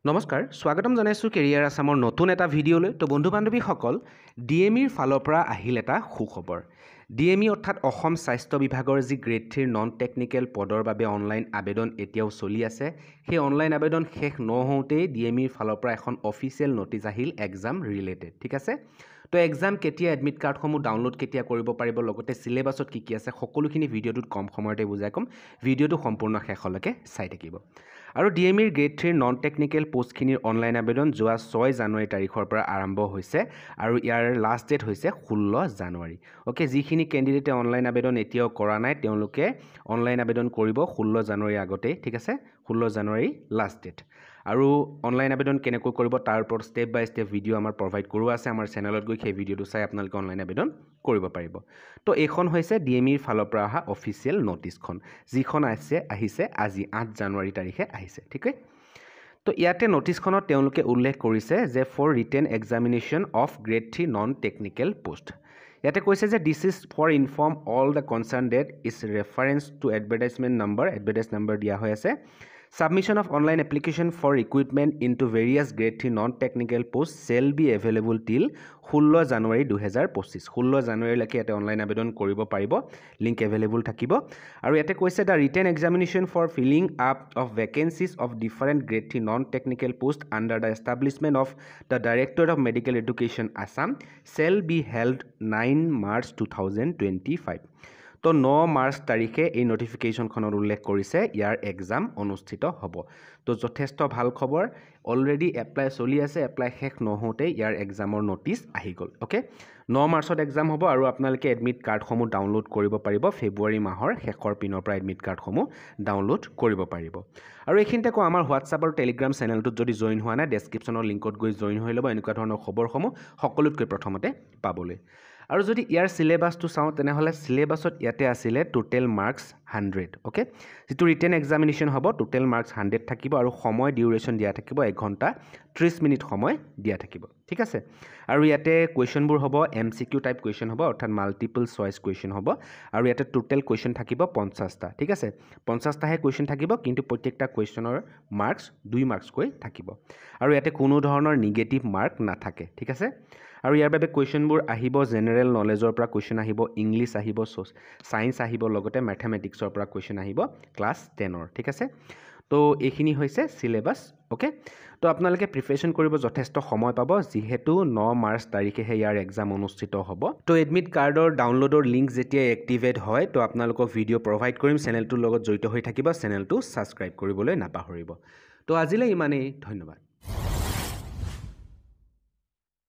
নমস্কাৰ স্বাগতম জনাইছোঁ কেৰিয়াৰ আসামৰ নতুন এটা ভিডিঅ'লৈ তো বন্ধু বান্ধৱীসকল ডিএমইৰ ফালৰ পৰা আহিল এটা সুখবৰ ডিএমই অৰ্থাৎ অসম স্বাস্থ্য বিভাগৰ যি গ্ৰেড 3 নন টেকনিকেল পদৰ বাবে অনলাইন আবেদন এতিয়াও চলি আছে সেই অনলাইন আবেদন শেষ নহওঁতেই ডিএমইৰ ফালৰ পৰা এখন অফিচিয়েল নটিচ আহিল এক্সাম ৰিলেটেড ঠিক আছে তো এক্সাম কেতিয়া এডমিট কাৰ্ডসমূহ ডাউনলোড কেতিয়া কৰিব পাৰিব লগতে সিলেবাছত কি আছে সকলোখিনি ভিডিঅ'টোত কম সময়তে বুজাই কম ভিডিঅ'টো সম্পূৰ্ণ শেষলৈকে চাই থাকিব আৰু ডিএমইৰ গ্ৰেড 3 নন টেকনিকেল পোষ্টখিনিৰ অনলাইন আবেদন যোৱা 6 জানুৱাৰী তাৰিখৰ পৰা আৰম্ভ হৈছে আৰু ইয়াৰ লাষ্ট ডেট হৈছে 16 জানুৱাৰী ওকে যিখিনি কেণ্ডিডেটে অনলাইন আবেদন এতিয়াও কৰা নাই তেওঁলোকে অনলাইন আবেদন কৰিব 16 জানুৱাৰীৰ আগতে ঠিক আছে 16 জানুৱাৰী লাষ্ট ডেট আৰু অনলাইন আবেদন কেনেকৈ কৰিব তাৰ ওপৰত ষ্টেপ বাই ষ্টেপ ভিডিঅ' আমাৰ প্ৰভাইড কৰোৱা আছে আমাৰ চেনেলত গৈ সেই ভিডিঅ'টো চাই আপোনালোকে অনলাইন আবেদন কৰিব পাৰিব তো এইখন হৈছে ডিএমইৰ ফালৰ পৰা অহা অফিচিয়েল নটিচখন যিখন আহিছে আজি 8 জানুৱাৰী তাৰিখে আহিছে ঠিক আছে তো ইয়াতে নটিচখনত তেওঁলোকে উল্লেখ কৰিছে যে for written examination of grade 3 non technical post ইয়াতে কৈছে যে this is for inform all the concern that is reference to advertise number দিয়া হৈ আছে Submission of online application for recruitment into various grade 3 non-technical posts shall be available till 16 January 2025 16 জানুৱাৰীলৈকে ইয়াতে online আবেদন কৰিব পাৰিব লিংক এভেইলেবল থাকিব আৰু ইয়াতে কৈছে the written examination for filling up of vacancies of different grade 3 non-technical post under the establishment of the Directorate of Medical Education Assam shall be held 9 March 2025 তো 9 March তাৰিখে এই নটিফিকেশ্যনখনত উল্লেখ কৰিছে ইয়াৰ এক্সাম অনুষ্ঠিত হ'ব তো যথেষ্ট ভাল খবৰ অলৰেডি এপ্লাই চলি আছে এপ্লাই শেষ নহওঁতে ইয়াৰ এক্সামৰ নটিচ আহি গ'ল ওকে 9 মাৰ্চত এক্সাম হ'ব আৰু আপোনালোকে এডমিট কাৰ্ডসমূহ ডাউনলোড কৰিব পাৰিব ফেব্ৰুৱাৰী মাহৰ শেষৰ পিনৰ পৰা এডমিট কাৰ্ডসমূহ ডাউনলোড কৰিব পাৰিব আৰু এইখিনিতে কওঁ আমাৰ হোৱাটছআপ আৰু টেলিগ্ৰাম চেনেলটোত যদি জইন হোৱা নাই ডেছক্ৰিপশ্যনৰ লিংকত গৈ জইন হৈ ল'ব এনেকুৱা ধৰণৰ খবৰসমূহ সকলোতকৈ প্ৰথমতে পাবলৈ আৰু যদি ইয়াৰ সিলেবাসটো চাওঁ তেনেহলে সিলেবাসত ইয়াতে আছিলে টোটেল মাৰ্কস 100 ওকে যেটো ৰিটেন এক্সামিনেশ্যন হ'ব টোটেল মাৰ্কস 100 থাকিব আৰু সময় ডিউৰেশ্যন দিয়া থাকিব 1 ঘণ্টা 30 মিনিট সময় দিয়া থাকিব ঠিক আছে আৰু ইয়াতে কোৱেশ্চনবোৰ হ'ব এমসিকিউ টাইপ কোৱেশ্চন হ'ব অৰ্থাৎ মাল্টিপল চয়েস কোৱেশ্চন হ'ব আৰু ইয়াতে টোটেল কোৱেশ্চন থাকিব 50টা ঠিক আছে 50টা হে কোৱেশ্চন থাকিব কিন্তু প্ৰত্যেকটা কোৱেশ্চনৰ মাৰ্কস 2 মাৰ্কস কৈ থাকিব আৰু ইয়াতে কোনো ধৰণৰ নিগেটিভ মাৰ্ক নাথাকে ঠিক আছে আৰু ইয়াৰ বাবে কোৱেশ্চনবোৰ আহিব জেনেৰেল নলেজৰ পৰা কোৱেশ্চন আহিব ইংলিশ আহিব সায়েন্স আহিব লগতে ম্যাথমেটিক্সৰ পৰা কোৱেশ্চন আহিব ক্লাস 10ৰ ঠিক আছে তো এইখিনি হৈছে সিলেবাস ওকে তো আপোনালোকে প্ৰিপাৰেচন কৰিব যথেষ্ট সময় পাব যেহেতু 9 মাৰ্চ তাৰিখে ইয়াৰ এক্সাম অনুষ্ঠিত হ'ব তো এডমিট কাৰ্ডৰ ডাউনলোডৰ লিংক যেতিয়া এক্টিভেট হয় তো আপোনালোকক ভিডিঅ' প্ৰভাইড কৰিম চেনেলটোৰ লগত জড়িত হৈ থাকিব চেনেলটো সাবস্ক্ৰাইব কৰিবলৈ নাপাহৰিব তো আজিলৈ ইমানেই ধন্যবাদ